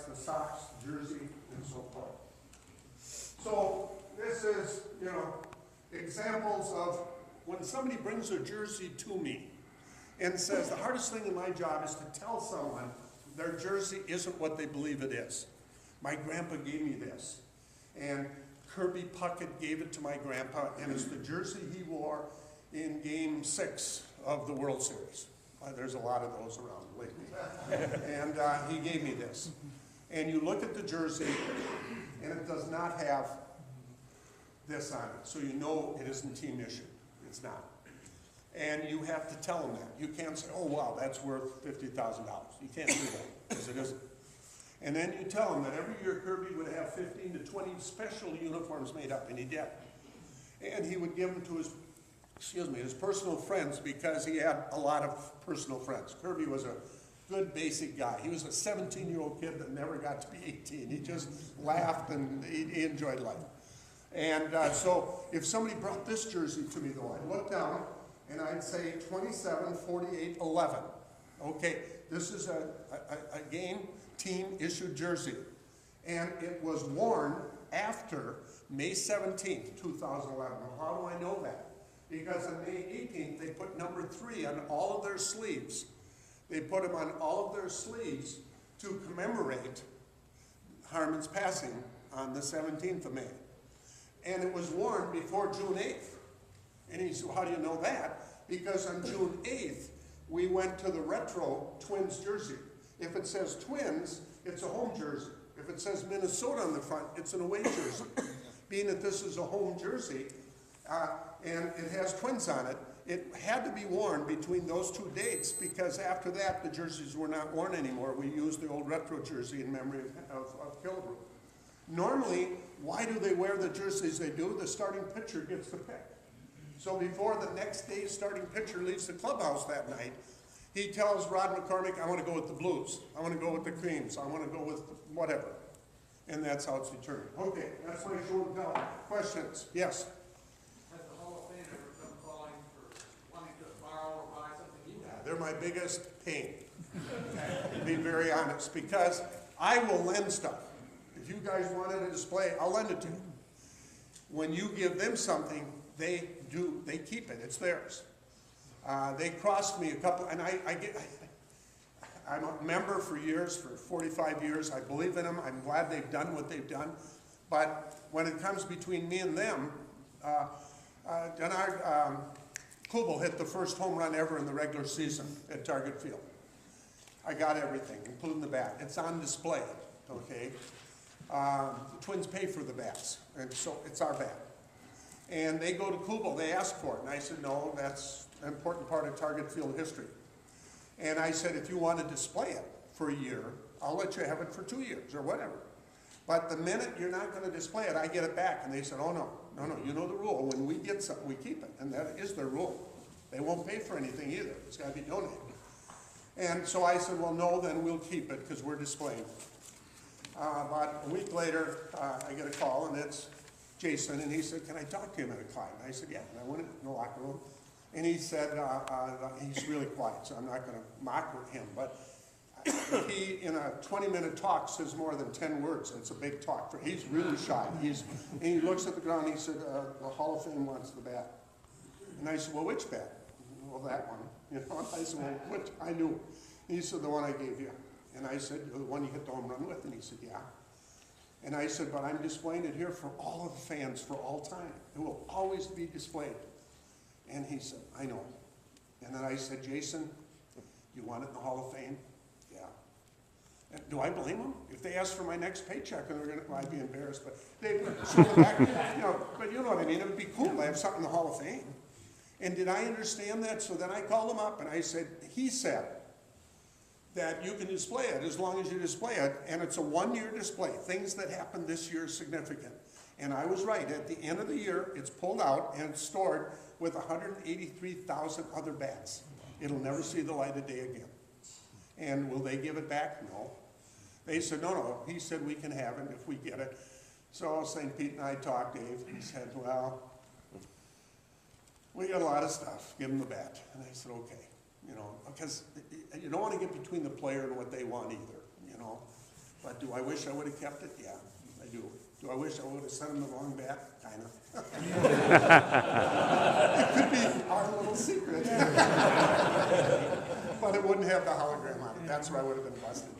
hats, the socks, jersey, and so forth. So this is, examples of when somebody brings a jersey to me and says, the hardest thing in my job is to tell someone their jersey isn't what they believe it is. My grandpa gave me this. And Kirby Puckett gave it to my grandpa, and it's the jersey he wore in Game 6 of the World Series. There's a lot of those around lately. And he gave me this. And you look at the jersey, and it does not have this on it. So you know it isn't team issued. It's not. And you have to tell them that. You can't say, oh, wow, that's worth $50,000. You can't do that, because it isn't. And then you tell them that every year Kirby would have 15 to 20 special uniforms made up, and he did. And he would give them to his personal friends, because he had a lot of personal friends. Kirby was a good basic guy. He was a 17-year-old kid that never got to be 18. He just laughed and he enjoyed life. And so if somebody brought this jersey to me, though, I'd look down and I'd say 27, 48, 11. Okay, this is a game team issued jersey. And it was worn after May 17th, 2011. Well, how do I know that? Because on May 18th, they put number 3 on all of their sleeves. They put them on all of their sleeves to commemorate Harmon's passing on the 17th of May. And it was worn before June 8th. And he said, well, how do you know that? Because on June 8th, we went to the retro Twins jersey. If it says Twins, it's a home jersey. If it says Minnesota on the front, it's an away jersey. Being that this is a home jersey, and it has Twins on it, it had to be worn between those two dates, because after that, the jerseys were not worn anymore. We used the old retro jersey in memory of Killebrew. Normally, why do they wear the jerseys they do? The starting pitcher gets the pick. So before the next day's starting pitcher leaves the clubhouse that night, he tells Rod McCormick, I want to go with the Blues. I want to go with the Creams. I want to go with whatever. And that's how it's determined. Okay, that's my show and tell. Questions? Yes? Has the Hall of Fame ever come calling for wanting to borrow or buy something you have? They're my biggest pain, to be very honest, because I will lend stuff. If you guys wanted a display, I'll lend it to you. When you give them something, they keep it. It's theirs. They crossed me a couple, and I'm a member for years, for 45 years. I believe in them. I'm glad they've done what they've done. But when it comes between me and them, Denard Kubel hit the first home run ever in the regular season at Target Field. I got everything, including the bat. It's on display, okay? The Twins pay for the bats, and so it's our bat. And they go to Kubel, they ask for it, and I said, no, that's an important part of Target Field history. And I said, if you want to display it for a year, I'll let you have it for 2 years or whatever. But the minute you're not going to display it, I get it back. And they said, oh, no, you know the rule. When we get something, we keep it. And that is their rule. They won't pay for anything either. It's got to be donated. And so I said, well, no, then we'll keep it because we're displaying it. About a week later, I get a call, and it's Jason, and he said, can I talk to him at a client? And I said, yeah. And I went in the locker room, and he said, he's really quiet, so I'm not going to mock with him. But he, in a 20-minute talk, says more than 10 words. It's a big talk. He's really shy. And he looks at the ground, and he said, the Hall of Fame wants the bat. And I said, well, which bat? Well, that one. And I said, well, which? I knew. And he said, the one I gave you. And I said, the one you hit the home run with? And he said, yeah. And I said, but I'm displaying it here for all of the fans for all time. It will always be displayed. And he said, I know. And then I said, Jason, you want it in the Hall of Fame? Yeah. And do I blame them? If they ask for my next paycheck, and they're going to, well, I'd be embarrassed, but they back, but you know what I mean? It would be cool to have something in the Hall of Fame. And did I understand that? So then I called him up and I said, he said that you can display it as long as you display it, and it's a one-year display. Things that happened this year are significant. And I was right. At the end of the year, it's pulled out and it's stored with 183,000 other bats. It'll never see the light of day again. And will they give it back? No. They said, no. He said we can have it if we get it. So St. Pete and I talked, Dave. He said, well, we got a lot of stuff. Give him the bat. And I said, okay. You know, because you don't want to get between the player and what they want either, you know. But do I wish I would have kept it? Yeah, I do. Do I wish I would have sent him the wrong bat? Kinda. It could be our little secret. But it wouldn't have the hologram on it. That's where I would have been busted.